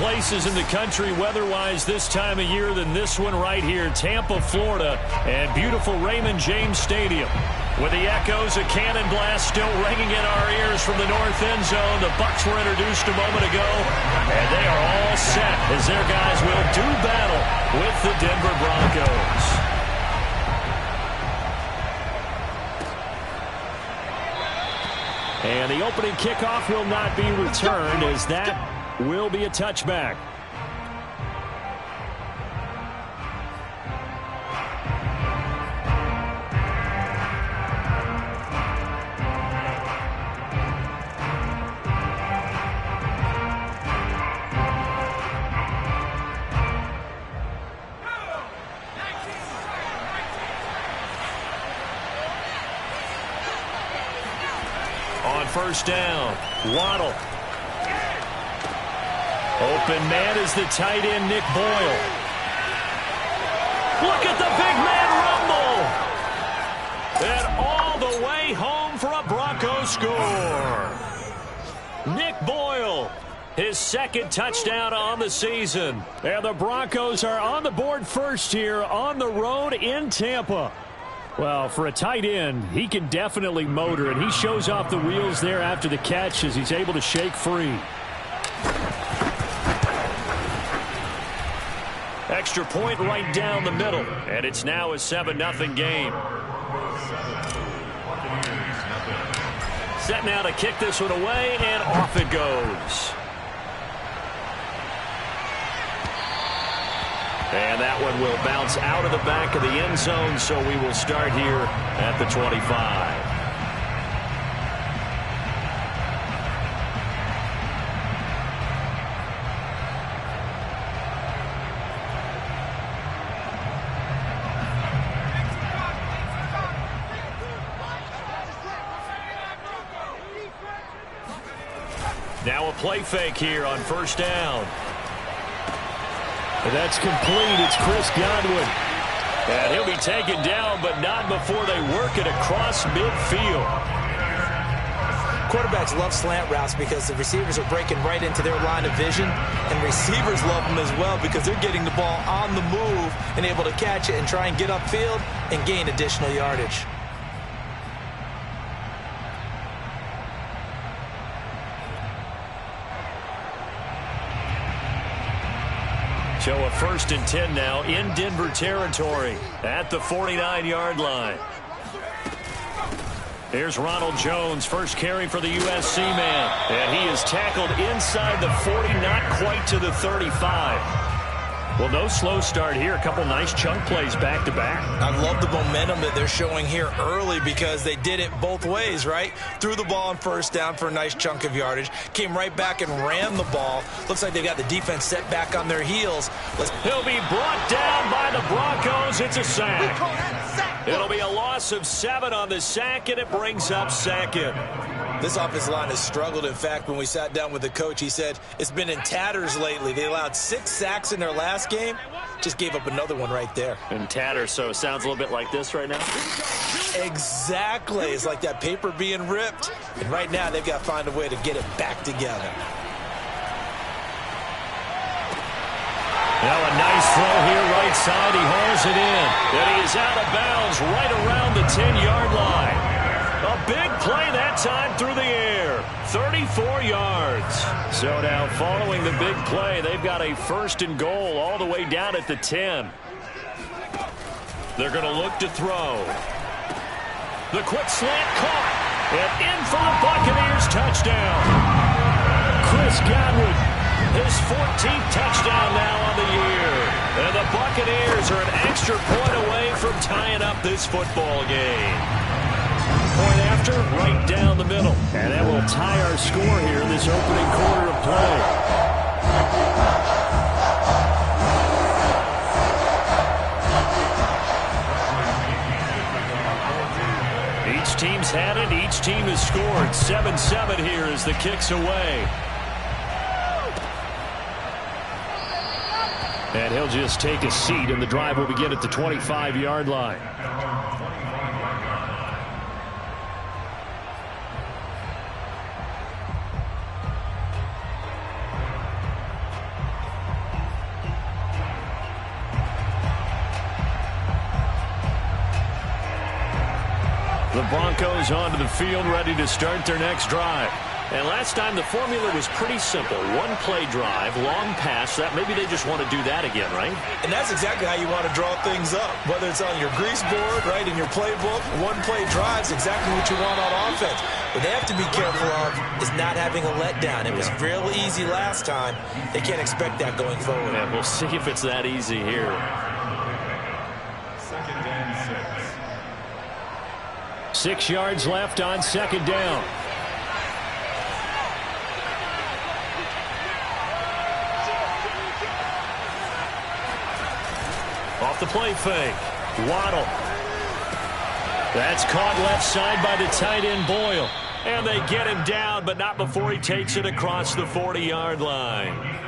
places in the country weather-wise this time of year than this one right here, Tampa, Florida, and beautiful Raymond James Stadium. With the echoes of cannon blast still ringing in our ears from the north end zone, the Bucs were introduced a moment ago, and they are all set as their guys will do battle with the Denver Broncos. And the opening kickoff will not be returned, as that will be a touchback. First down, Waddle. Open man is the tight end, Nick Boyle. Look at the big man rumble. And all the way home for a Broncos score. Nick Boyle, his second touchdown on the season. And the Broncos are on the board first here on the road in Tampa. Well, for a tight end, he can definitely motor, and he shows off the wheels there after the catch as he's able to shake free. Extra point right down the middle, and it's now a 7-0 game. Set now to kick this one away, and off it goes. And that one will bounce out of the back of the end zone, so we will start here at the 25. Now a play fake here on first down. That's complete. It's Chris Godwin. And he'll be taken down, but not before they work it across midfield. Quarterbacks love slant routes because the receivers are breaking right into their line of vision, and receivers love them as well because they're getting the ball on the move and able to catch it and try and get upfield and gain additional yardage. So a 1st and 10 now in Denver territory at the 49-yard line. Here's Ronald Jones, first carry for the USC man. And he is tackled inside the 40, not quite to the 35. Well, no slow start here. A couple nice chunk plays back-to-back. I love the momentum that they're showing here early because they did it both ways, right? Threw the ball on first down for a nice chunk of yardage. Came right back and ran the ball. Looks like they got the defense set back on their heels. He'll be brought down by the Broncos. It's a sack. It'll be a loss of 7 on the sack, and it brings up second. This offensive line has struggled. In fact, when we sat down with the coach, he said it's been in tatters lately. They allowed 6 sacks in their last game. Just gave up another one right there. In tatters, so it sounds a little bit like this right now? Exactly. It's like that paper being ripped. And right now, they've got to find a way to get it back together. Now a nice throw here right side. He hauls it in. And he is out of bounds right around the 10-yard line. A big play that time through the air. 34 yards. So now following the big play, they've got a 1st and goal all the way down at the 10. They're going to look to throw. The quick slant caught. And in for the Buccaneers touchdown. Chris Godwin, his 14th touchdown now on the year. And the Buccaneers are an extra point away from tying up this football game. Point after, right down the middle. And that will tie our score here in this opening quarter of play. Each team's had it. Each team has scored. 7-7 here as the kick's away. And he'll just take a seat, and the drive will begin at the 25-yard line. Broncos onto the field, ready to start their next drive. And last time the formula was pretty simple. One play drive, long pass. That maybe they just want to do that again, right? And that's exactly how you want to draw things up. Whether it's on your grease board, right, in your playbook, one play drives exactly what you want on offense. What they have to be careful of is not having a letdown. It was real easy last time. They can't expect that going forward. Yeah, we'll see if it's that easy here. 6 yards left on second down. Off the play fake. Waddle. That's caught left side by the tight end Boyle. And they get him down, but not before he takes it across the 40-yard line.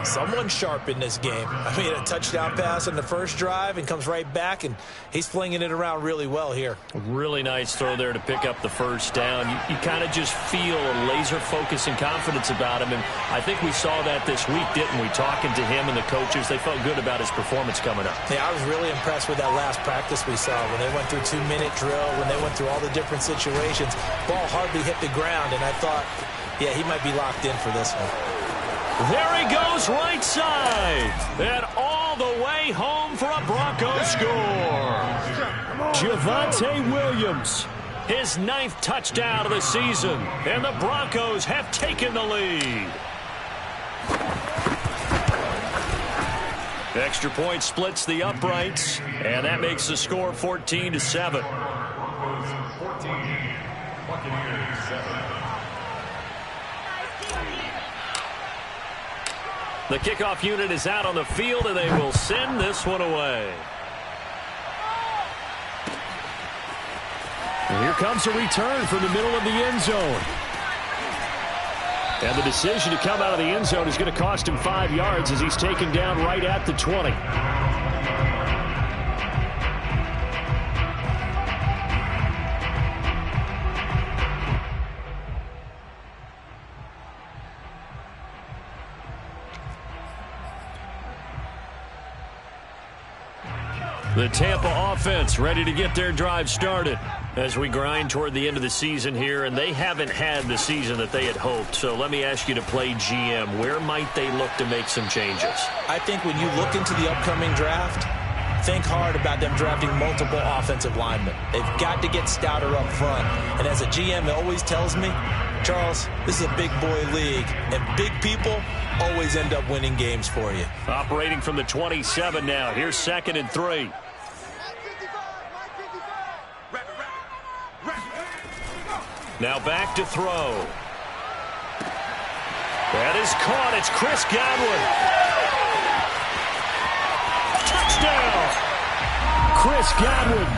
Someone sharp in this game. I mean, a touchdown pass on the first drive and comes right back, and he's flinging it around really well here. Really nice throw there to pick up the first down. You kind of just feel a laser focus and confidence about him, and I think we saw that this week, didn't we? Talking to him and the coaches, they felt good about his performance coming up. Yeah, I was really impressed with that last practice we saw when they went through 2-minute drill, when they went through all the different situations. Ball hardly hit the ground, and I thought, yeah, he might be locked in for this one. There he goes right side. And all the way home for a Broncos score. Javonte Williams, his 9th touchdown of the season. And the Broncos have taken the lead. Extra point splits the uprights. And that makes the score 14-7. Buccaneers 7. The kickoff unit is out on the field, and they will send this one away. And here comes a return from the middle of the end zone. And the decision to come out of the end zone is going to cost him 5 yards as he's taken down right at the 20. The Tampa offense ready to get their drive started as we grind toward the end of the season here, and they haven't had the season that they had hoped. So let me ask you to play GM. Where might they look to make some changes? I think when you look into the upcoming draft, think hard about them drafting multiple offensive linemen. They've got to get stouter up front. And as a GM always tells me, Charles, this is a big boy league, and big people always end up winning games for you. Operating from the 27 now. Here's 2nd and 3. Now back to throw. That is caught. It's Chris Godwin. Touchdown! Chris Godwin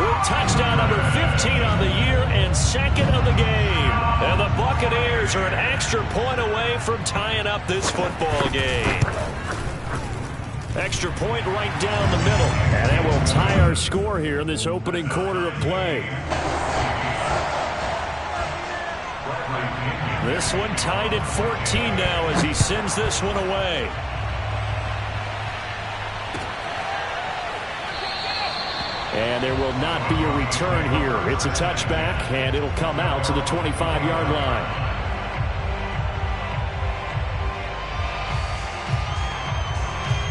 with touchdown number 15 on the year and 2nd of the game. And the Buccaneers are an extra point away from tying up this football game. Extra point right down the middle. And that will tie our score here in this opening quarter of play. This one tied at 14 now as he sends this one away. And there will not be a return here. It's a touchback, and it'll come out to the 25-yard line.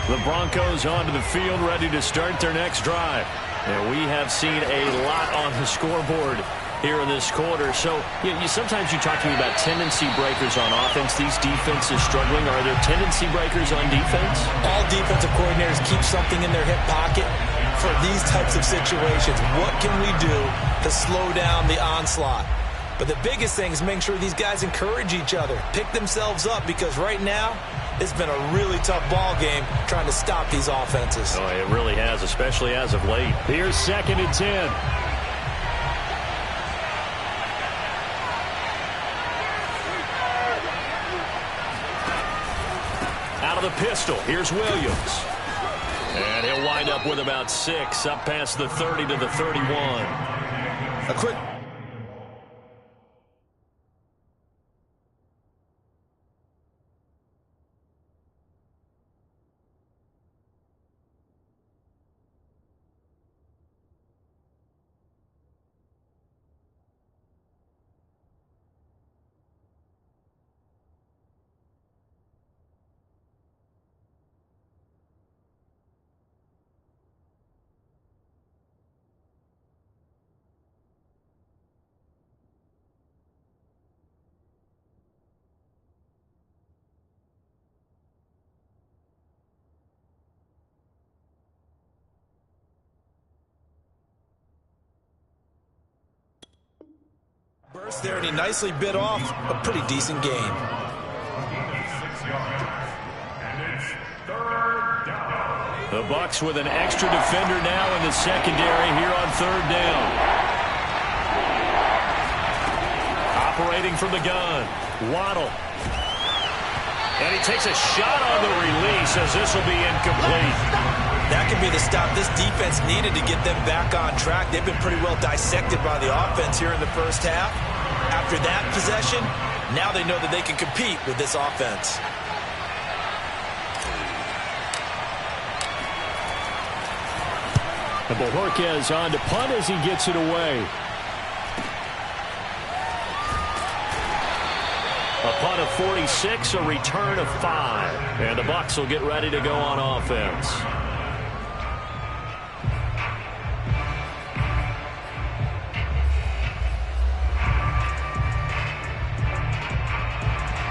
The Broncos onto the field, ready to start their next drive. And we have seen a lot on the scoreboard here in this quarter. So sometimes you talk to me about tendency breakers on offense. These defenses struggling. Are there tendency breakers on defense? All defensive coordinators keep something in their hip pocket for these types of situations. What can we do to slow down the onslaught? But the biggest thing is make sure these guys encourage each other, pick themselves up, because right now it's been a really tough ball game trying to stop these offenses. Oh, it really has, especially as of late. Here's 2nd and 10. The pistol. Here's Williams. And he'll wind up with about 6 up past the 30 to the 31. A quick There, and he nicely bit off a pretty decent game. The Bucs with an extra defender now in the secondary here on third down. Operating from the gun, Waddle. And he takes a shot on the release as this will be incomplete. That could be the stop this defense needed to get them back on track. They've been pretty well dissected by the offense here in the first half. After that possession, now they know that they can compete with this offense. And Bojorquez on to punt as he gets it away. A punt of 46, a return of 5. And the Bucs will get ready to go on offense.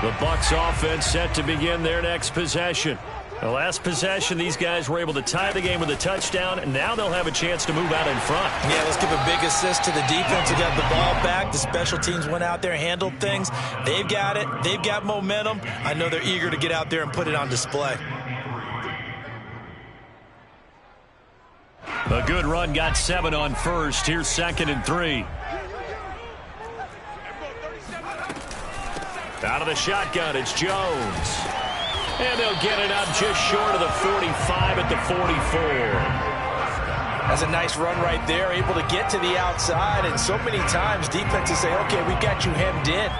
The Bucs offense set to begin their next possession. The last possession, these guys were able to tie the game with a touchdown, and now they'll have a chance to move out in front. Yeah, let's give a big assist to the defense who got the ball back. The special teams went out there, handled things. They've got it. They've got momentum. I know they're eager to get out there and put it on display. A good run got 7 on first. Here's 2nd and 3. Out of the shotgun, it's Jones. And they'll get it up just short of the 45 at the 44. That's a nice run right there, able to get to the outside. And so many times defenses say, okay, we've got you hemmed in.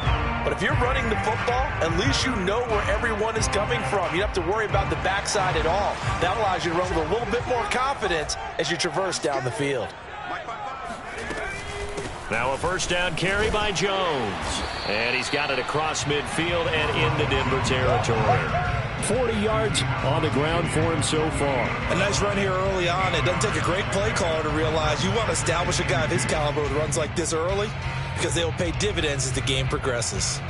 But if you're running the football, at least you know where everyone is coming from. You don't have to worry about the backside at all. That allows you to run with a little bit more confidence as you traverse down the field. Now a first down carry by Jones. And he's got it across midfield and into Denver territory. 40 yards on the ground for him so far. A nice run here early on. It doesn't take a great play caller to realize you want to establish a guy of his caliber with runs like this early because they will pay dividends as the game progresses.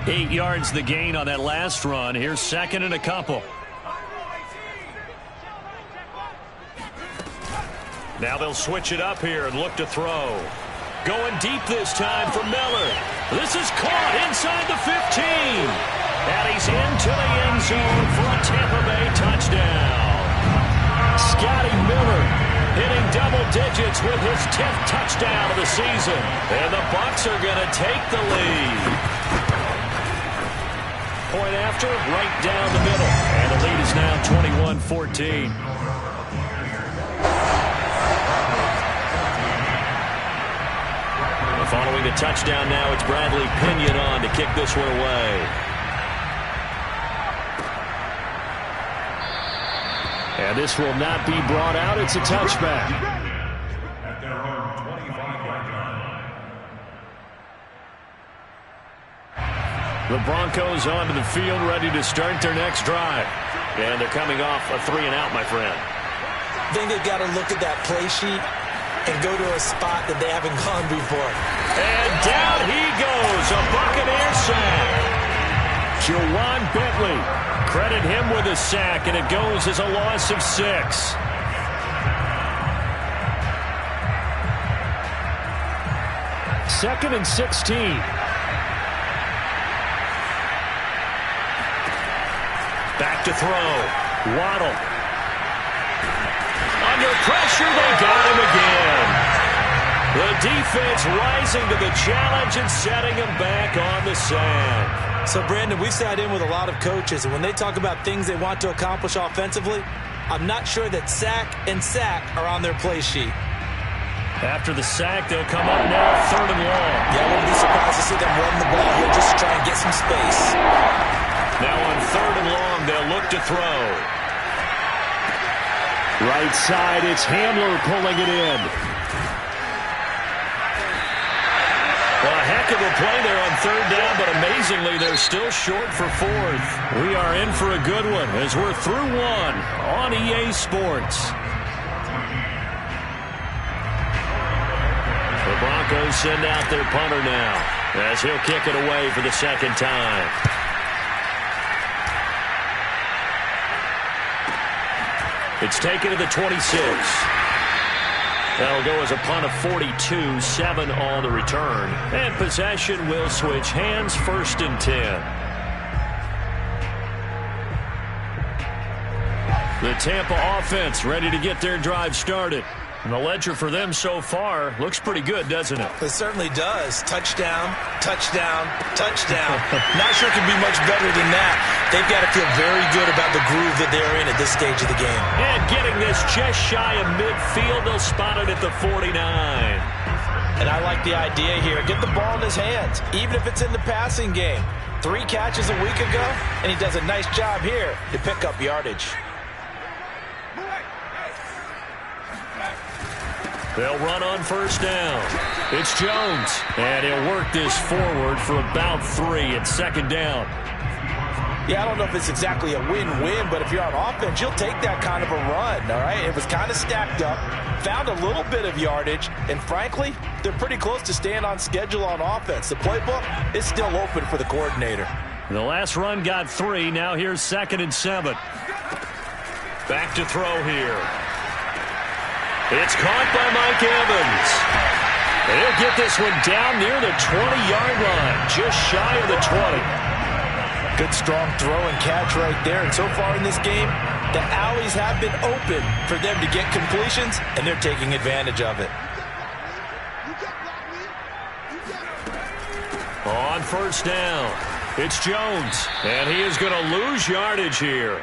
Eight yards the gain on that last run. Here's 2nd and a couple. Now they'll switch it up here and look to throw. Going deep this time for Miller. This is caught inside the 15. And he's into the end zone for a Tampa Bay touchdown. Scotty Miller hitting double digits with his 10th touchdown of the season. And the Bucs are going to take the lead. Point after, right down the middle. And the lead is now 21-14. Following the touchdown now, it's Bradley Pinion on to kick this one away. And this will not be brought out. It's a touchback. The Broncos onto the field, ready to start their next drive. And they're coming off a 3-and-out, my friend. I think they've got to look at that play sheet and go to a spot that they haven't gone before. And down he goes, a Buccaneer sack. Jawan Bentley, credit him with a sack, and it goes as a loss of 6. Second and 16. Back to throw. Waddle. Under pressure, they got him again. The defense rising to the challenge and setting him back on the sand. So, Brandon, we've sat in with a lot of coaches, and when they talk about things they want to accomplish offensively, I'm not sure that sack and sack are on their play sheet. After the sack, they'll come up now, 3rd and long. Yeah, I wouldn't be surprised to see them run the ball here just to try and get some space. Now on 3rd and long, they'll look to throw. Right side, it's Hamler pulling it in. Well, a heck of a play there on 3rd down, but amazingly, they're still short for 4th. We are in for a good one as we're through 1 on EA Sports. The Broncos send out their punter now as he'll kick it away for the 2nd time. It's taken to the 26. That'll go as a punt of 42, 7 on the return. And possession will switch hands, 1st and 10. The Tampa offense ready to get their drive started. And the ledger for them so far looks pretty good, doesn't it? It certainly does. Touchdown, touchdown, touchdown. Not sure it can be much better than that. They've got to feel very good about the groove that they're in at this stage of the game. And getting this just shy of midfield, they'll spot it at the 49. And I like the idea here. Get the ball in his hands, even if it's in the passing game. 3 catches a week ago, and he does a nice job here to pick up yardage. They'll run on 1st down. It's Jones, and he'll work this forward for about 3 at 2nd down. Yeah, I don't know if it's exactly a win-win, but if you're on offense, you'll take that kind of a run, all right? It was kind of stacked up, found a little bit of yardage, and frankly, they're pretty close to staying on schedule on offense. The playbook is still open for the coordinator. The last run got 3. Now here's 2nd and 7. Back to throw here. It's caught by Mike Evans. And he'll get this one down near the 20-yard line, just shy of the 20. Good, strong throw and catch right there. And so far in this game, the alleys have been open for them to get completions, and they're taking advantage of it. On 1st down, it's Jones, and he is going to lose yardage here.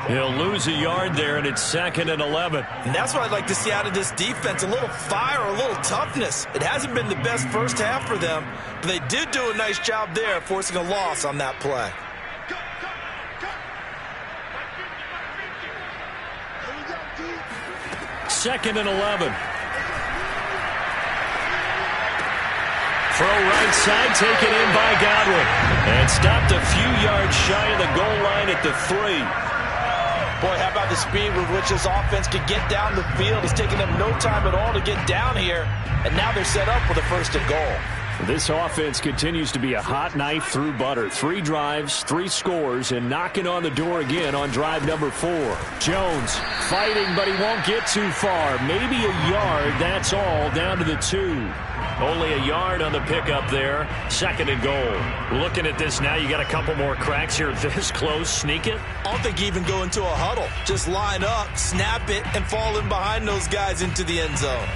He'll lose a yard there, and it's 2nd and 11. And that's what I'd like to see out of this defense, a little fire, a little toughness. It hasn't been the best first half for them, but they did do a nice job there, forcing a loss on that play. Second and 11. Throw right side, taken in by Godwin. And stopped a few yards shy of the goal line at the 3. Boy, how about the speed with which this offense could get down the field? It's taken them no time at all to get down here. And now they're set up with a 1st and goal. This offense continues to be a hot knife through butter. 3 drives, 3 scores, and knocking on the door again on drive number 4. Jones fighting, but he won't get too far. Maybe a yard, that's all, down to the 2. Only a yard on the pickup there. 2nd and goal. Looking at this now, you got a couple more cracks here. This close, sneak it. I don't think you even go into a huddle. Just line up, snap it, and fall in behind those guys into the end zone.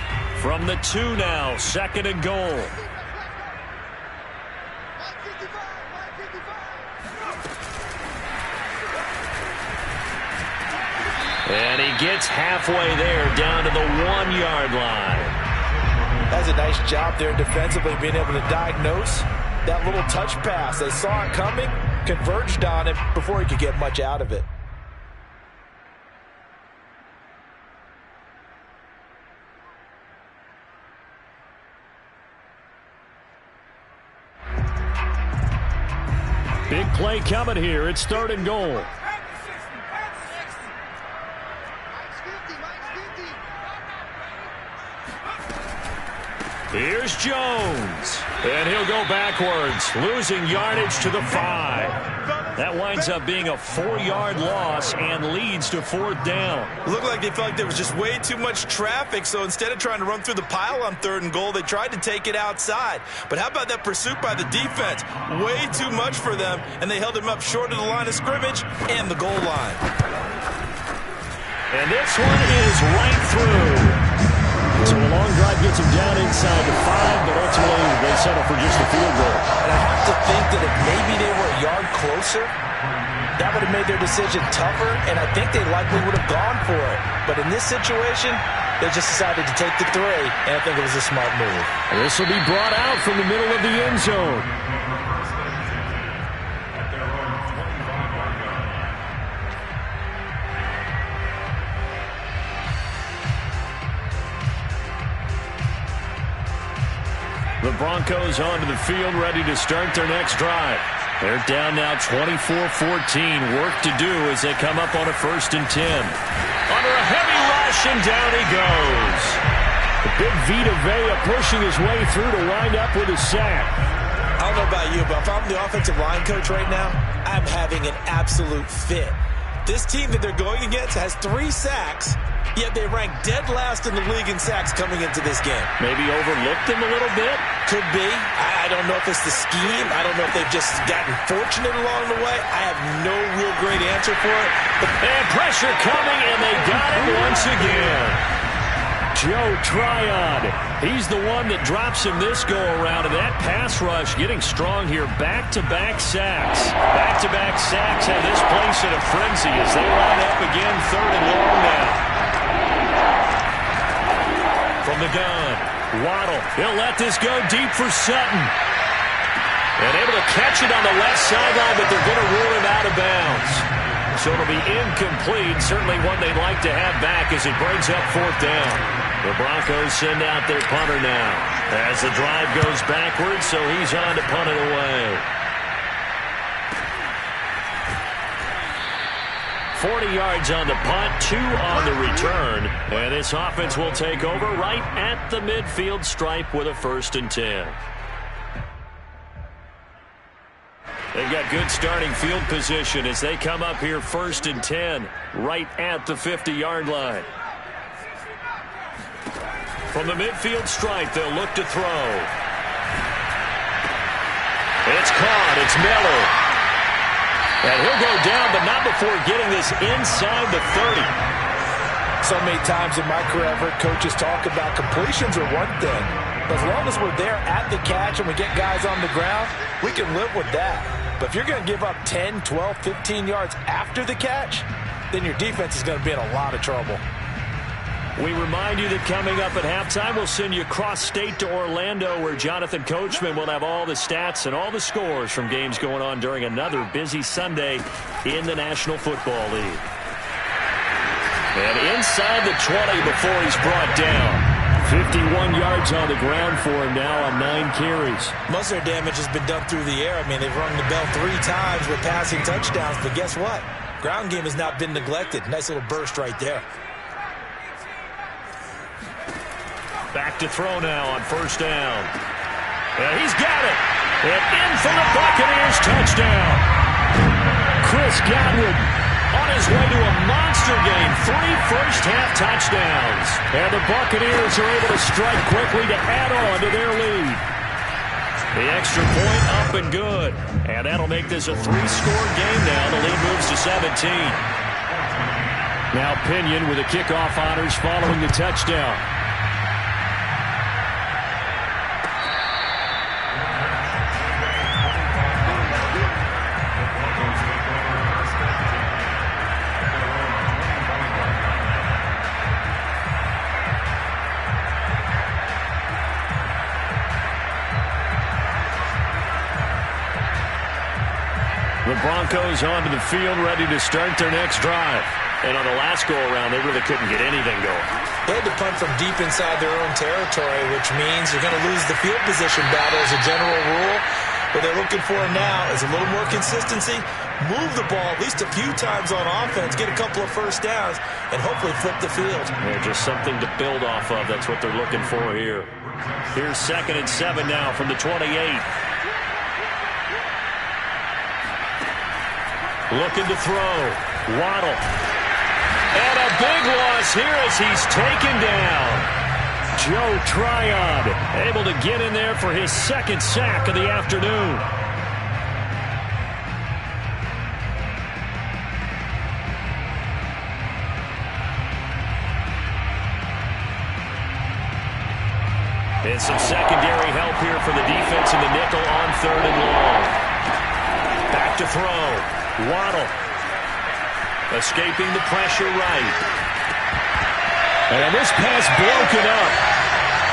From the 2 now, 2nd and goal. And he gets halfway there, down to the 1-yard line. That's a nice job there defensively, being able to diagnose that little touch pass. They saw it coming, converged on it before he could get much out of it. Big play coming here. It's 3rd and goal. Here's Jones, and he'll go backwards, losing yardage to the 5. That winds up being a 4-yard loss and leads to 4th down. Looked like they felt like there was just way too much traffic, so instead of trying to run through the pile on 3rd and goal, they tried to take it outside. But how about that pursuit by the defense? Way too much for them, and they held him up short of the line of scrimmage and the goal line. And this one is right through. So a long drive gets him down inside the 5, but ultimately they settle for just a field goal. And I have to think that if maybe they were a yard closer, that would have made their decision tougher, and I think they likely would have gone for it. But in this situation, they just decided to take the 3, and I think it was a smart move. This will be brought out from the middle of the end zone. The Broncos onto the field, ready to start their next drive. They're down now 24-14. Work to do as they come up on a 1st and 10. Under a heavy rush, and down he goes. The big Vita Vea pushing his way through to wind up with a sack. I don't know about you, but if I'm the offensive line coach right now, I'm having an absolute fit. This team that they're going against has 3 sacks, yet they rank dead last in the league in sacks coming into this game. Maybe overlooked him a little bit? Could be. I don't know if it's the scheme. I don't know if they've just gotten fortunate along the way. I have no real great answer for it. And pressure coming, and they got him once again. Joe Tryon, he's the one that drops him this go-around, and that pass rush getting strong here. Back-to-back sacks. Back-to-back sacks have this place in a frenzy as they line up again, 3rd and long now. From the gun, Waddle. He'll let this go deep for Sutton. And able to catch it on the left sideline, but they're going to rule him out of bounds. So it'll be incomplete. Certainly one they'd like to have back as it brings up 4th down. The Broncos send out their punter now as the drive goes backwards, so he's on to punt it away. 40 yards on the punt, 2 on the return, and this offense will take over right at the midfield stripe with a 1st and 10. They've got good starting field position as they come up here 1st and 10 right at the 50-yard line. From the midfield stripe, they'll look to throw. It's caught. It's Miller. And he'll go down, but not before getting this inside the 30. So many times in my career, I've heard coaches talk about completions are one thing. But as long as we're there at the catch and we get guys on the ground, we can live with that. But if you're going to give up 10, 12, 15 yards after the catch, then your defense is going to be in a lot of trouble. We remind you that coming up at halftime, we'll send you cross-state to Orlando, where Jonathan Coachman will have all the stats and all the scores from games going on during another busy Sunday in the National Football League. And inside the 20 before he's brought down. 51 yards on the ground for him now on 9 carries. Most of their damage has been done through the air. I mean, they've rung the bell 3 times with passing touchdowns, but guess what? Ground game has not been neglected. Nice little burst right there. Back to throw now on 1st down. And he's got it. And in for the Buccaneers touchdown. Chris Godwin on his way to a monster game. 3 first-half touchdowns. And the Buccaneers are able to strike quickly to add on to their lead. The extra point up and good. And that'll make this a 3-score game now. The lead moves to 17. Now Pinion with the kickoff honors following the touchdown. The Broncos onto the field, ready to start their next drive. And on the last go-around, they really couldn't get anything going. They had to punt from deep inside their own territory, which means you're going to lose the field position battle as a general rule. What they're looking for now is a little more consistency, move the ball at least a few times on offense, get a couple of first downs, and hopefully flip the field. Yeah, just something to build off of. That's what they're looking for here. Here's 2nd and 7 now from the 28. Looking to throw. Waddle. And a big loss here as he's taken down. Joe Tryon able to get in there for his 2nd sack of the afternoon. And some secondary help here for the defense in the nickel on 3rd and long. Back to throw. Waddle. Escaping the pressure right. And this pass broken up.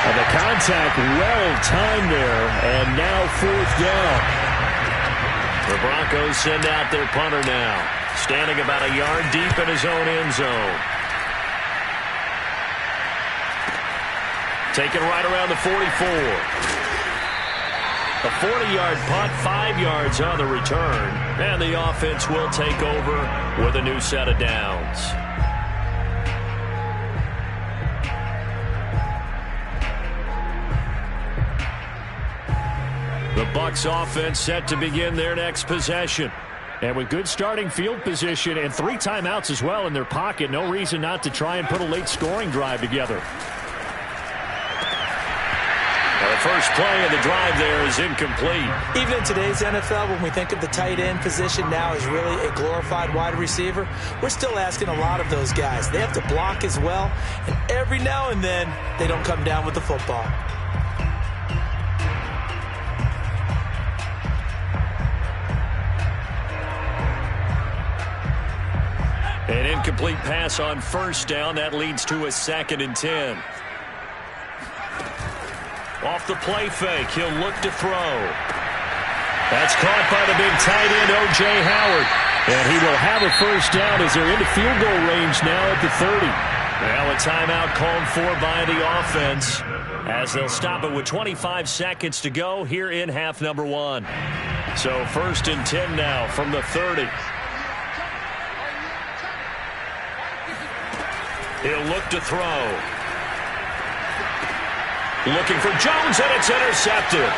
And the contact well-timed there. And now 4th down. The Broncos send out their punter now. Standing about a yard deep in his own end zone. Taken right around the 44. A 40-yard punt, 5 yards on the return. And the offense will take over with a new set of downs. The Bucs offense set to begin their next possession. And with good starting field position and 3 timeouts as well in their pocket, no reason not to try and put a late scoring drive together. The first play of the drive there is incomplete. Even in today's NFL, when we think of the tight end position now as really a glorified wide receiver, we're still asking a lot of those guys. They have to block as well, and every now and then they don't come down with the football. An incomplete pass on first down. That leads to a 2nd and 10. Off the play fake, he'll look to throw. That's caught by the big tight end, O.J. Howard. And he will have a first down as they're into field goal range now at the 30. Now a timeout called for by the offense as they'll stop it with 25 seconds to go here in half number 1. So 1st and 10 now from the 30. He'll look to throw. Looking for Jones, and it's intercepted.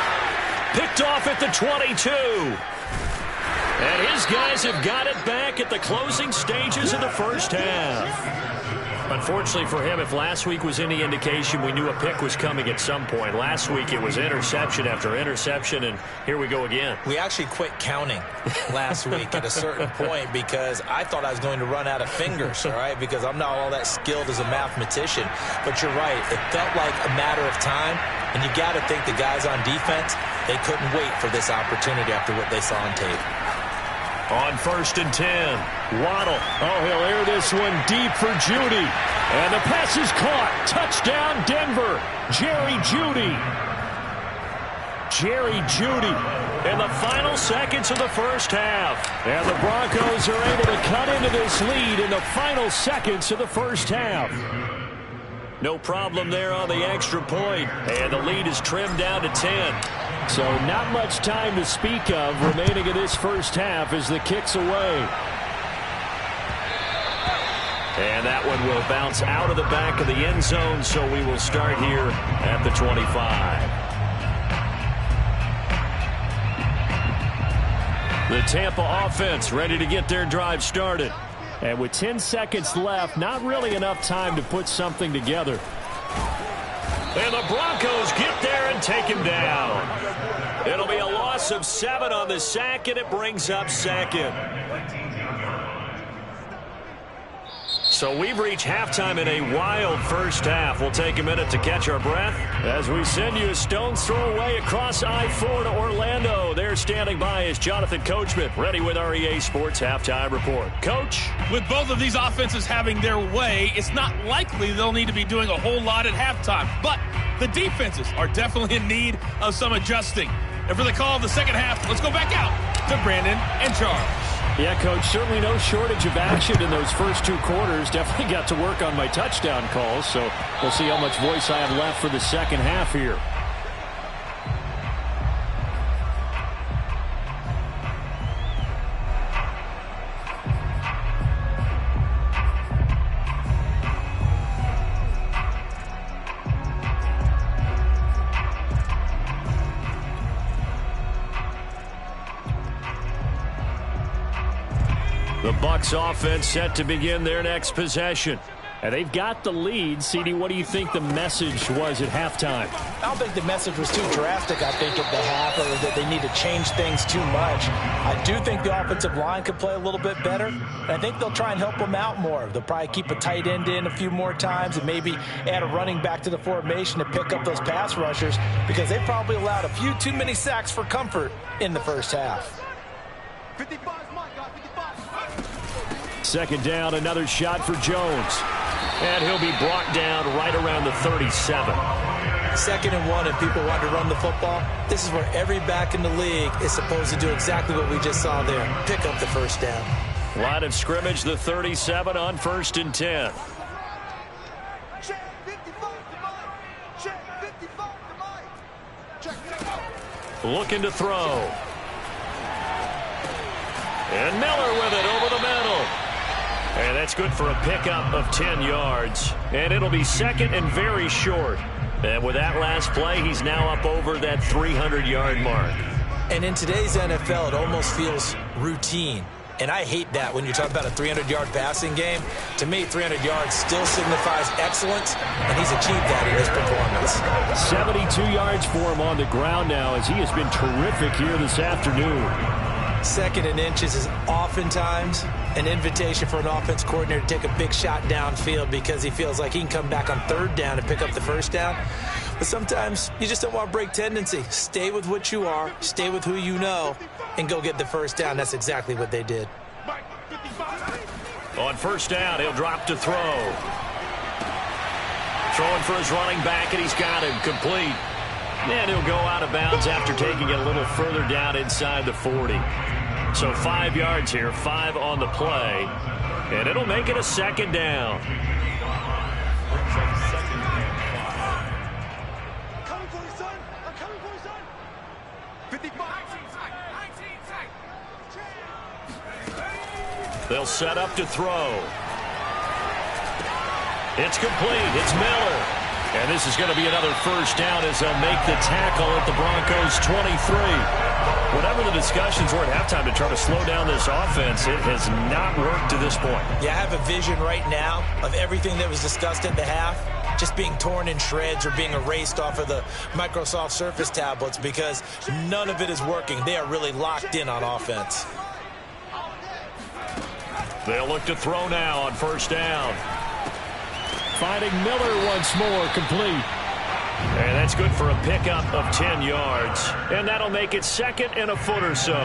Picked off at the 22. And his guys have got it back at the closing stages of the first half. Unfortunately for him, if last week was any indication, we knew a pick was coming at some point. Last week it was interception after interception, and here we go again. We actually quit counting last week at a certain point because I thought I was going to run out of fingers, all right, because I'm not all that skilled as a mathematician. But you're right. It felt like a matter of time, and you got to think the guys on defense, they couldn't wait for this opportunity after what they saw on tape. On 1st and 10, Waddle. Oh, he'll air this one deep for Jeudy. And the pass is caught. Touchdown, Denver. Jerry Jeudy. Jerry Jeudy in the final seconds of the first half. And the Broncos are able to cut into this lead in the final seconds of the first half. No problem there on the extra point. And the lead is trimmed down to 10. So not much time to speak of remaining in this first half as the kick's away. And that one will bounce out of the back of the end zone, so we will start here at the 25. The Tampa offense ready to get their drive started. And with 10 seconds left, not really enough time to put something together. And the Broncos get there and take him down. It'll be a loss of 7 on the sack, and it brings up 2nd. So we've reached halftime in a wild first half. We'll take a minute to catch our breath as we send you a stone's throw away across I-4 to Orlando. There standing by is Jonathan Coachman, ready with our EA Sports Halftime Report. Coach? With both of these offenses having their way, it's not likely they'll need to be doing a whole lot at halftime. But the defenses are definitely in need of some adjusting. And for the call of the second half, let's go back out to Brandon and Charles. Yeah, Coach, certainly no shortage of action in those first 2 quarters. Definitely got to work on my touchdown calls, so we'll see how much voice I have left for the second half here. The Bucs offense set to begin their next possession. And they've got the lead. CD, what do you think the message was at halftime? I don't think the message was too drastic, I think, at the half, or that they need to change things too much. I do think the offensive line could play a little bit better. And I think they'll try and help them out more. They'll probably keep a tight end in a few more times and maybe add a running back to the formation to pick up those pass rushers because they probably allowed a few too many sacks for comfort in the first half. 55, Mike, 55. 2nd down, another shot for Jones. And he'll be brought down right around the 37. 2nd and 1, and people want to run the football. This is where every back in the league is supposed to do exactly what we just saw there. Pick up the first down. Line of scrimmage, the 37 on 1st and 10. Check 55 to Mike. Check 55 to Mike. Check. Looking to throw. And Miller with it over the middle. And that's good for a pickup of 10 yards. And it'll be 2nd and very short. And with that last play, he's now up over that 300-yard mark. And in today's NFL, it almost feels routine. And I hate that when you're talking about a 300-yard passing game. To me, 300 yards still signifies excellence, and he's achieved that in his performance. 72 yards for him on the ground now as he has been terrific here this afternoon. 2nd and inches is oftentimes an invitation for an offense coordinator to take a big shot downfield because he feels like he can come back on 3rd down and pick up the 1st down. But sometimes you just don't want to break tendency. Stay with what you are, stay with who you know, and go get the 1st down. That's exactly what they did. On 1st down, he'll drop to throw. Throwing for his running back, and he's got him complete. And he'll go out of bounds after taking it a little further down inside the 40. So 5 yards here, 5 on the play. And it'll make it a 2nd down. Coming for you, son. I'm coming for you, son. 55. They'll set up to throw. It's complete. It's Miller. And this is going to be another 1st down as they'll make the tackle at the Broncos' 23. Whatever the discussions were at halftime to try to slow down this offense, it has not worked to this point. Yeah, I have a vision right now of everything that was discussed at the half just being torn in shreds or being erased off of the Microsoft Surface tablets because none of it is working. They are really locked in on offense. They'll look to throw now on 1st down. Finding Miller once more, complete. And that's good for a pickup of 10 yards. And that'll make it 2nd and a foot or so.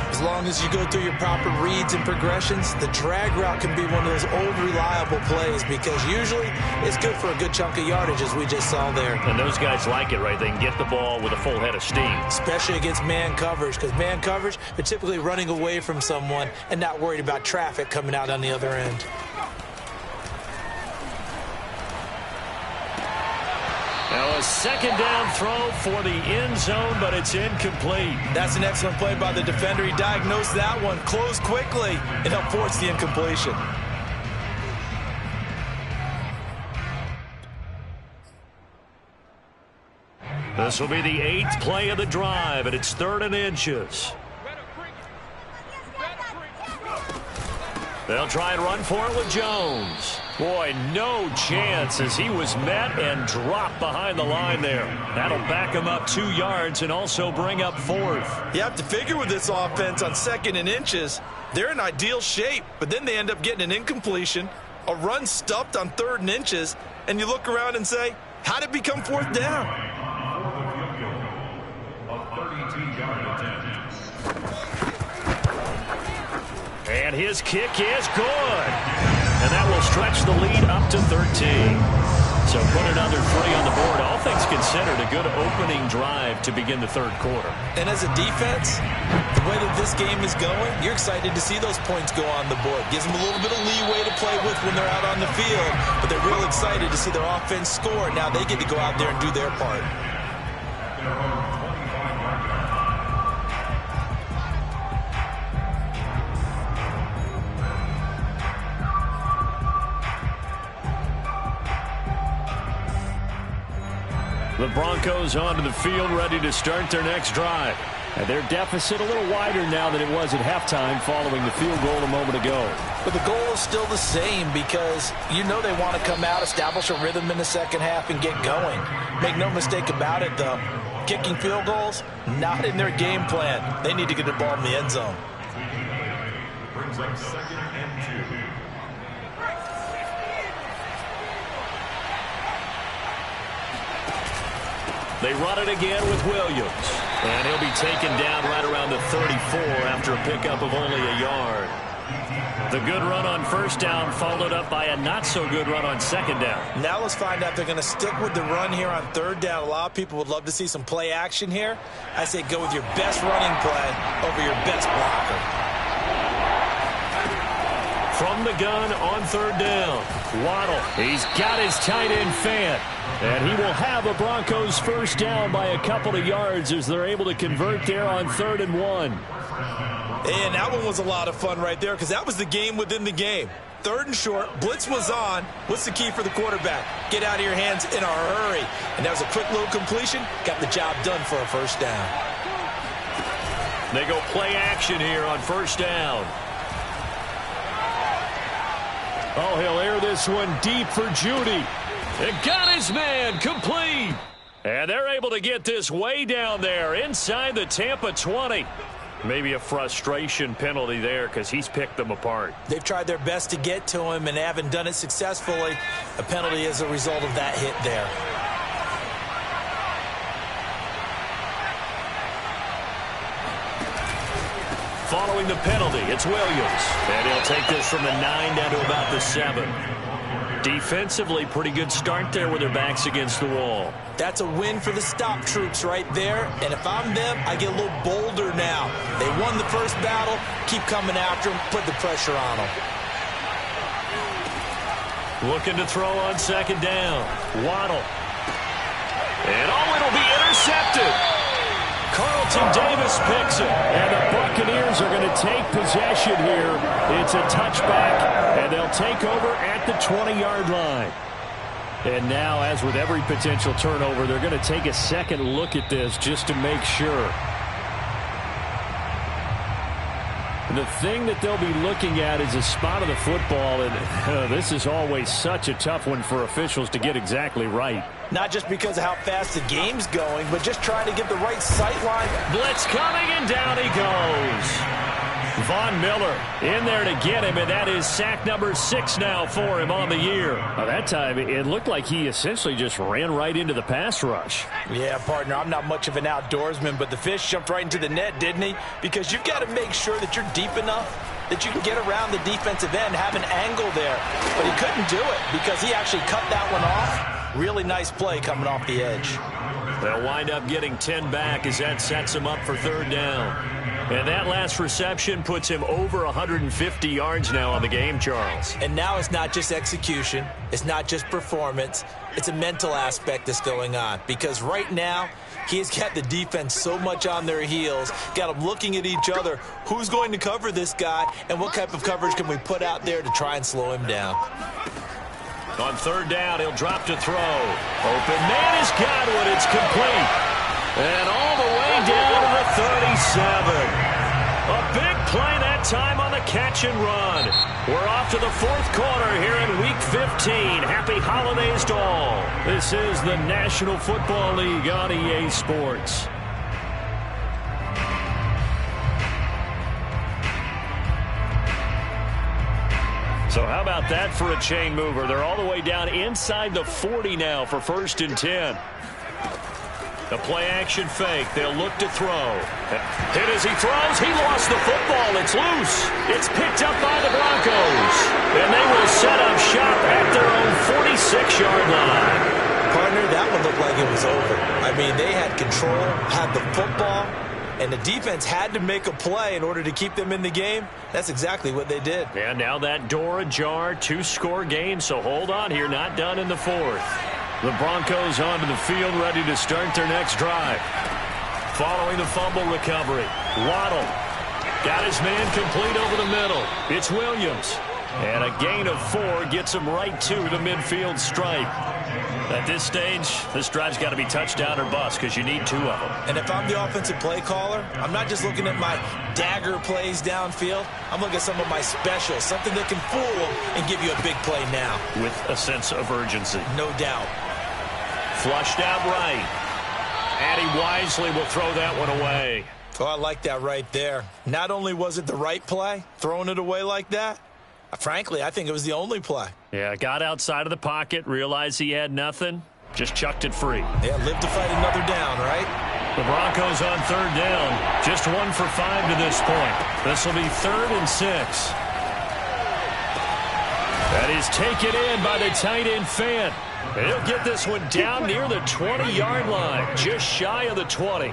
As long as you go through your proper reads and progressions, the drag route can be one of those old reliable plays because usually it's good for a good chunk of yardage as we just saw there. And those guys like it, right? They can get the ball with a full head of steam. Especially against man coverage because man coverage, they're typically running away from someone and not worried about traffic coming out on the other end. Now a 2nd down throw for the end zone, but it's incomplete. That's an excellent play by the defender. He diagnosed that one, closed quickly, and helped force the incompletion. This will be the 8th play of the drive, and it's 3rd and inches. They'll try and run for it with Jones. Boy, no chance as he was met and dropped behind the line there. That'll back him up 2 yards and also bring up 4th. You have to figure with this offense on 2nd and inches, they're in ideal shape, but then they end up getting an incompletion, a run stuffed on 3rd and inches, and you look around and say, how did it become 4th down? And his kick is good. And that will stretch the lead up to 13. So put another 3 on the board. All things considered, a good opening drive to begin the 3rd quarter. And as a defense, the way that this game is going, you're excited to see those points go on the board. Gives them a little bit of leeway to play with when they're out on the field. But they're real excited to see their offense score. Now they get to go out there and do their part. The Broncos onto the field, ready to start their next drive. And their deficit a little wider now than it was at halftime following the field goal a moment ago. But the goal is still the same because you know they want to come out, establish a rhythm in the 2nd half, and get going. Make no mistake about it, though. Kicking field goals, not in their game plan. They need to get the ball in the end zone. Brings up 2nd and 2. They run it again with Williams. And he'll be taken down right around the 34 after a pickup of only a yard. The good run on 1st down followed up by a not-so-good run on 2nd down. Now let's find out if they're going to stick with the run here on 3rd down. A lot of people would love to see some play action here. I say go with your best running play over your best blocker. From the gun on 3rd down, Waddle. He's got his tight end Fant. And he will have a Broncos 1st down by a couple of yards as they're able to convert there on 3rd and 1. And that one was a lot of fun right there because that was the game within the game. 3rd and short, blitz was on. What's the key for the quarterback? Get out of your hands in a hurry. And that was a quick little completion. Got the job done for a 1st down. They go play action here on first down. Oh, he'll air this one deep for Judy. And got his man complete. And they're able to get this way down there inside the Tampa 20. Maybe a frustration penalty there because he's picked them apart. They've tried their best to get to him and haven't done it successfully. A penalty as a result of that hit there. Following the penalty, it's Williams. And he'll take this from the 9 down to about the 7. Defensively, pretty good start there with their backs against the wall. That's a win for the stop troops right there. And if I'm them, I get a little bolder now. They won the first battle. Keep coming after them. Put the pressure on them. Looking to throw on second down. Waddle. And it'll be intercepted. Carlton Davis picks it. And the Buccaneers are going to take possession here. It's a touchback, and they'll take over at the 20-yard line. And now, as with every potential turnover, they're going to take a second look at this just to make sure. The thing that they'll be looking at is a spot of the football, and this is always such a tough one for officials to get exactly right. Not just because of how fast the game's going, but just trying to get the right sight line. Blitz coming, and down he goes. Von Miller in there to get him, and that is sack number 6 now for him on the year. Now, that time, it looked like he essentially just ran right into the pass rush. Yeah, partner, I'm not much of an outdoorsman, but the fish jumped right into the net, didn't he? Because you've got to make sure that you're deep enough that you can get around the defensive end, have an angle there. But he couldn't do it because he actually cut that one off. Really nice play coming off the edge. They'll wind up getting 10 back as that sets him up for third down. And that last reception puts him over 150 yards now on the game, Charles. And now it's not just execution. It's not just performance. It's a mental aspect that's going on. Because right now, he's got the defense so much on their heels, got them looking at each other. Who's going to cover this guy, and what type of coverage can we put out there to try and slow him down? On third down, he'll drop to throw. Open man is Godwin. It's complete. And all the way down to the 37. A big play that time on the catch and run. We're off to the fourth quarter here in Week 15. Happy holidays to all. This is the National Football League on EA Sports. So how about that for a chain mover? They're all the way down inside the 40 now for 1st and 10. The play action fake. They'll look to throw. Hit as he throws. He lost the football. It's loose. It's picked up by the Broncos. And they will set up shop at their own 46-yard line. Partner, that one looked like it was over. I mean, they had control, had the football, and the defense had to make a play in order to keep them in the game. That's exactly what they did. And now that door ajar, 2-score game, so hold on here, not done in the fourth. The Broncos onto the field, ready to start their next drive. Following the fumble recovery, Waddle got his man complete over the middle. It's Williams. And a gain of 4 gets him right to the midfield stripe. At this stage, this drive's got to be touchdown or bust because you need 2 of them. And if I'm the offensive play caller, I'm not just looking at my dagger plays downfield. I'm looking at some of my specials, something that can fool them and give you a big play now. With a sense of urgency. No doubt. Flushed out right. And he wisely will throw that one away. Oh, I like that right there. Not only was it the right play, throwing it away like that, frankly, I think it was the only play. Yeah, got outside of the pocket, realized he had nothing, just chucked it free. Yeah, live to fight another down, right? The Broncos on third down, just 1 for 5 to this point. This will be 3rd and 6. That is taken in by the tight end Fant. And he'll get this one down near the 20-yard line, just shy of the 20.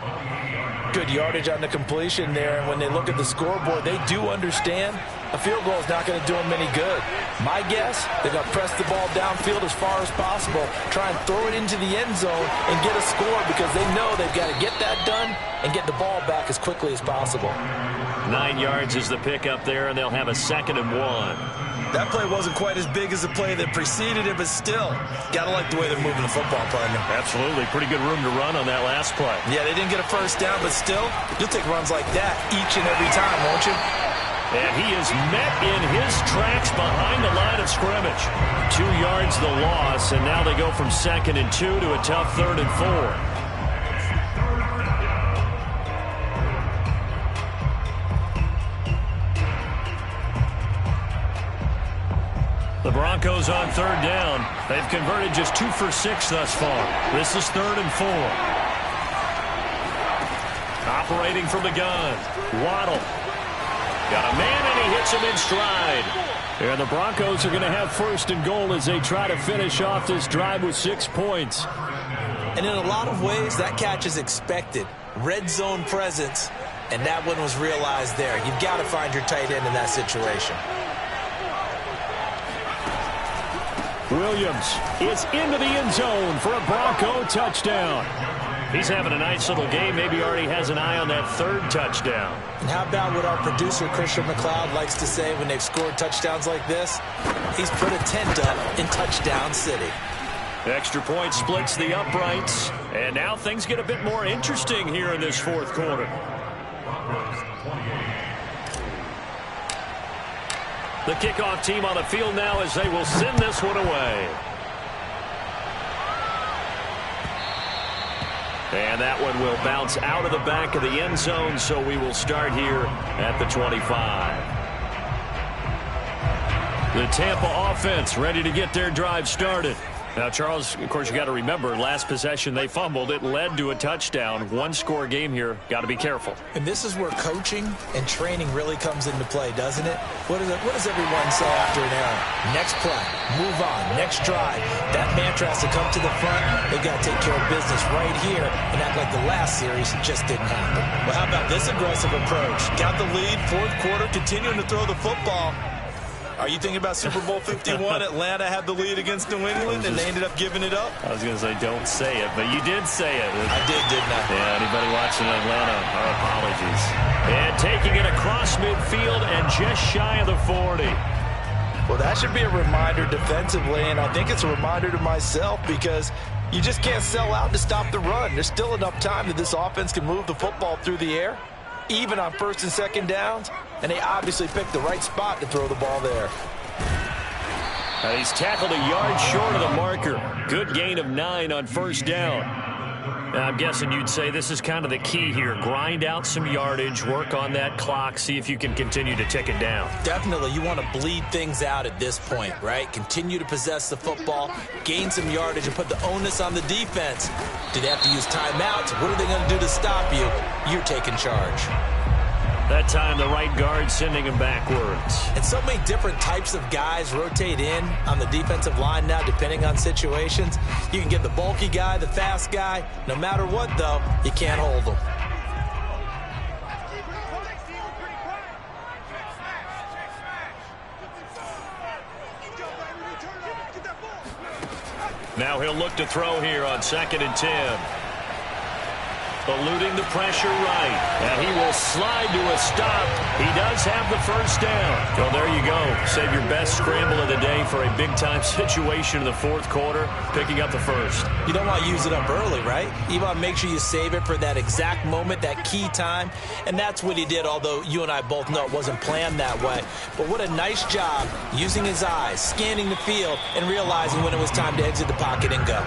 Good yardage on the completion there, and when they look at the scoreboard, they do understand a field goal is not going to do them any good. My guess, they're going to press the ball downfield as far as possible, try and throw it into the end zone and get a score because they know they've got to get that done and get the ball back as quickly as possible. 9 yards is the pickup there, and they'll have a 2nd and 1. That play wasn't quite as big as the play that preceded it, but still, got to like the way they're moving the football, partner. Absolutely. Pretty good room to run on that last play. Yeah, they didn't get a first down, but still, you'll take runs like that each and every time, won't you? And he is met in his tracks behind the line of scrimmage. 2 yards the loss, and now they go from 2nd and 2 to a tough 3rd and 4. The Broncos on 3rd down. They've converted just 2 for 6 thus far. This is 3rd and 4. Operating from the gun. Waddle. Got a man, and he hits him in stride. And the Broncos are going to have 1st and goal as they try to finish off this drive with 6 points. And in a lot of ways, that catch is expected. Red zone presence, and that one was realized there. You've got to find your tight end in that situation. Williams is into the end zone for a Bronco touchdown. He's having a nice little game. Maybe already has an eye on that 3rd touchdown. And how about what our producer, Christian McLeod, likes to say when they've scored touchdowns like this? He's put a tent up in Touchdown City. Extra point splits the uprights. And now things get a bit more interesting here in this 4th quarter. The kickoff team on the field now as they will send this one away. And that one will bounce out of the back of the end zone, so we will start here at the 25. The Tampa offense ready to get their drive started. Now, Charles, of course, you got to remember, last possession they fumbled. It led to a touchdown. 1-score game here. Got to be careful. And this is where coaching and training really comes into play, doesn't it? What does everyone say after an error? Next play, move on, next drive. That mantra has to come to the front. They've got to take care of business right here and act like the last series just didn't happen. Well, how about this aggressive approach? Got the lead, 4th quarter, continuing to throw the football. Are you thinking about Super Bowl 51? Atlanta had the lead against New England, and they ended up giving it up? I was going to say, don't say it, but you did say it. I did, didn't I? Yeah, anybody watching Atlanta, our apologies. And taking it across midfield and just shy of the 40. Well, that should be a reminder defensively, and I think it's a reminder to myself because you just can't sell out to stop the run. There's still enough time that this offense can move the football through the air, even on 1st and 2nd downs, and they obviously picked the right spot to throw the ball there. He's tackled a yard short of the marker. Good gain of 9 on 1st down. Now, I'm guessing you'd say this is kind of the key here. Grind out some yardage, work on that clock, see if you can continue to tick it down. Definitely, you want to bleed things out at this point, right? Continue to possess the football, gain some yardage, and put the onus on the defense. Do they have to use timeouts? What are they going to do to stop you? You're taking charge. That time, the right guard sending him backwards. And so many different types of guys rotate in on the defensive line now, depending on situations. You can get the bulky guy, the fast guy. No matter what, though, you can't hold them. Now he'll look to throw here on 2nd and 10. Eluding the pressure right. And he will slide to a stop. He does have the 1st down. Well, there you go. Save your best scramble of the day for a big-time situation in the 4th quarter, picking up the 1st. You don't want to use it up early, right? You want to make sure you save it for that exact moment, that key time. And that's what he did, although you and I both know it wasn't planned that way. But what a nice job using his eyes, scanning the field, and realizing when it was time to exit the pocket and go.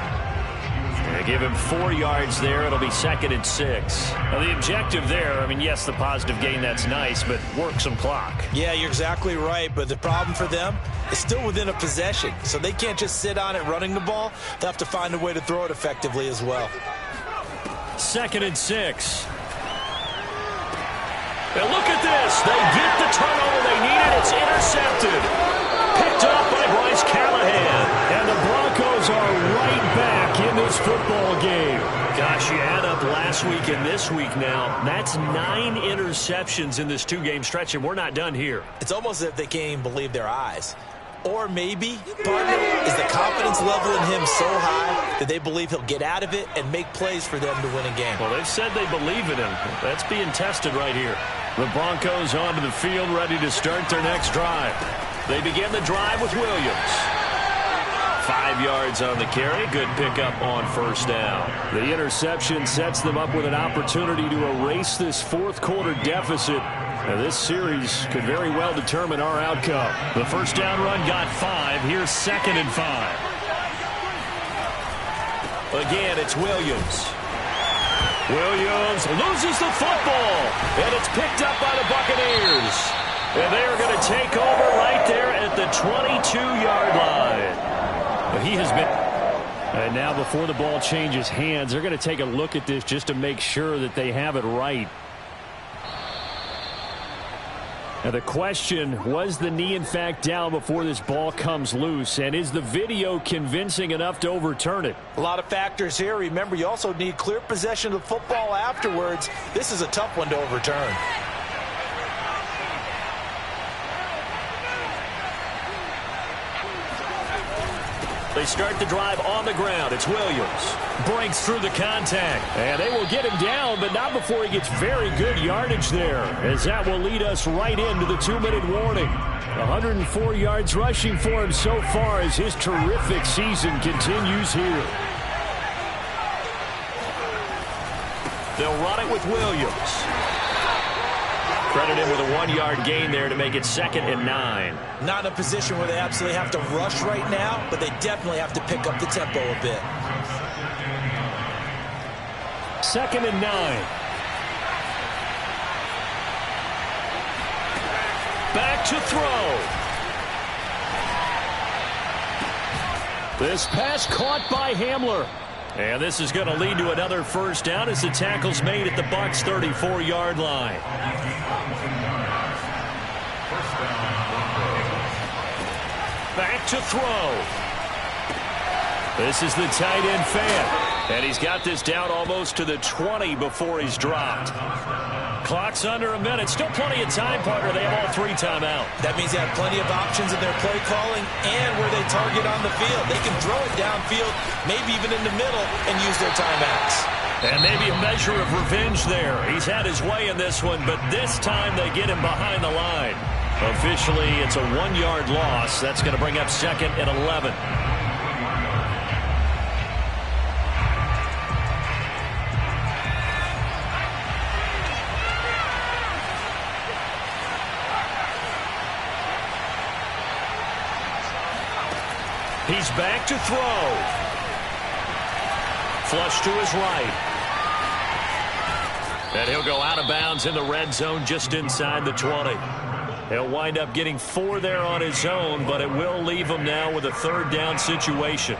They give him 4 yards there. It'll be 2nd and 6. Now, the objective there, I mean, yes, the positive gain, that's nice, but work some clock. Yeah, you're exactly right, but the problem for them is still within a possession, so they can't just sit on it running the ball. They'll have to find a way to throw it effectively as well. 2nd and 6. And look at this. They get the turnover they needed. It's intercepted. Picked up by Bryce Callahan. And the Broncos are right back in this football game. Gosh, you add up last week and this week now. That's 9 interceptions in this 2-game stretch, and we're not done here. It's almost as if they can't even believe their eyes. Or maybe, partner, is the confidence level in him so high that they believe he'll get out of it and make plays for them to win a game. Well, they've said they believe in him. That's being tested right here. The Broncos onto the field, ready to start their next drive. They begin the drive with Williams. 5 yards on the carry. Good pickup on first down. The interception sets them up with an opportunity to erase this fourth quarter deficit. Now, this series could very well determine our outcome. The first down run got 5. Here's 2nd and 5. Again, it's Williams. Williams loses the football, and it's picked up by the Buccaneers. And they are going to take over right there at the 22-yard line. He has been... And now before the ball changes hands, they're going to take a look at this just to make sure that they have it right. Now the question, was the knee in fact down before this ball comes loose? And is the video convincing enough to overturn it? A lot of factors here. Remember, you also need clear possession of the football afterwards. This is a tough one to overturn. They start the drive on the ground. It's Williams. Breaks through the contact. And they will get him down, but not before he gets very good yardage there, as that will lead us right into the 2-minute warning. 104 yards rushing for him so far as his terrific season continues here. They'll run it with Williams. Credit him with a 1-yard gain there to make it 2nd and 9. Not in a position where they absolutely have to rush right now, but they definitely have to pick up the tempo a bit. 2nd and 9. Back to throw. This pass caught by Hamler. And this is going to lead to another first down as the tackle's made at the Bucs' 34-yard line. Back to throw. This is the tight end fan. And he's got this down almost to the 20 before he's dropped. Clock's under a minute. Still plenty of time, partner. They have all 3 timeout. That means they have plenty of options in their play calling and where they target on the field. They can throw it downfield, maybe even in the middle, and use their timeouts. And maybe a measure of revenge there. He's had his way in this one, but this time they get him behind the line. Officially, it's a 1-yard loss. That's going to bring up 2nd and 11. He's back to throw. Flush to his right. And he'll go out of bounds in the red zone just inside the 20. He'll wind up getting 4 there on his own, but it will leave him now with a 3rd down situation.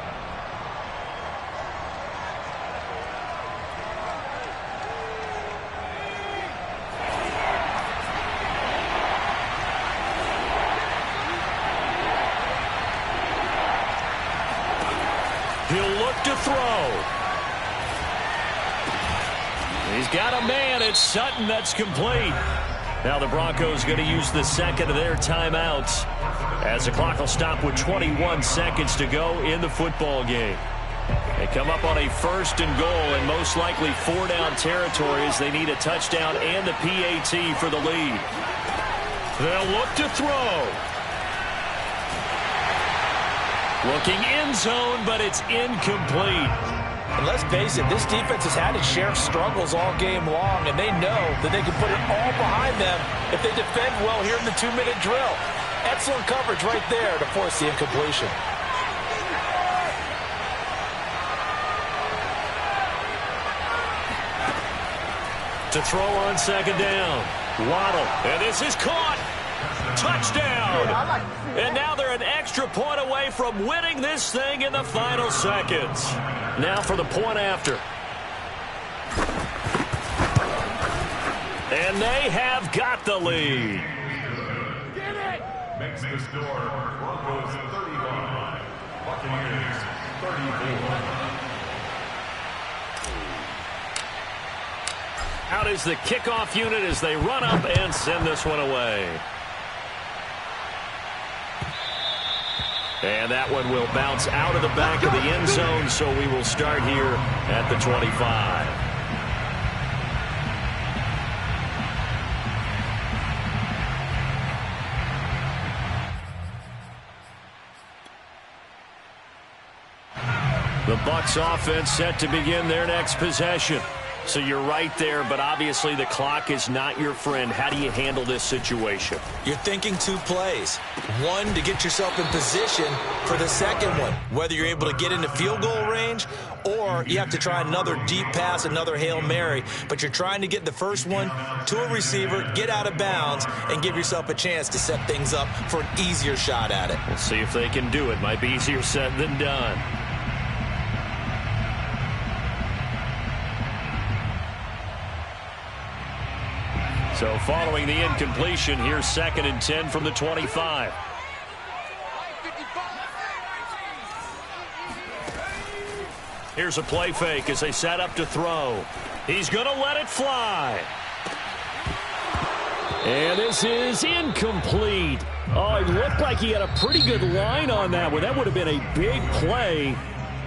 He'll look to throw. He's got a man. It's Sutton. That's complete. Now the Broncos going to use the 2nd of their timeouts as the clock will stop with 21 seconds to go in the football game. They come up on a 1st and goal and most likely 4-down territory as they need a touchdown and the PAT for the lead. They'll look to throw. Looking end zone, but it's incomplete. And let's face it, this defense has had its share of struggles all game long, and they know that they can put it all behind them if they defend well here in the 2-minute drill. Excellent coverage right there to force the incompletion. To throw on 2nd down. Waddle. And this is caught. Touchdown. And now they're an extra point away from winning this thing in the final seconds. Now for the point after. And they have got the lead. Get it! Makes the score Broncos 31, Buccaneers 34. Out is the kickoff unit as they run up and send this one away. And that one will bounce out of the back of the end zone, so we will start here at the 25. The Bucs offense set to begin their next possession. So you're right there, but obviously the clock is not your friend. How do you handle this situation? You're thinking 2 plays. One, to get yourself in position for the second one, whether you're able to get into field goal range or you have to try another deep pass, another Hail Mary. But you're trying to get the first one to a receiver, get out of bounds, and give yourself a chance to set things up for an easier shot at it. We'll see if they can do it. Might be easier said than done. So following the incompletion, here's 2nd and 10 from the 25. Here's a play fake as they set up to throw. He's going to let it fly. And this is incomplete. Oh, it looked like he had a pretty good line on that one. That would have been a big play,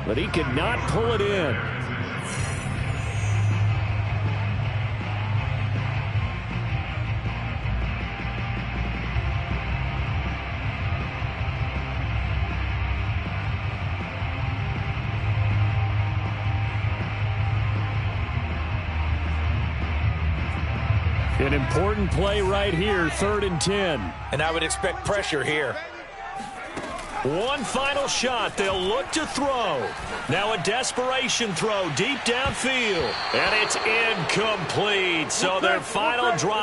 but he could not pull it in. An important play right here, 3rd and 10. And I would expect pressure here. One final shot. They'll look to throw. Now a desperation throw deep downfield. And it's incomplete. So their final drive.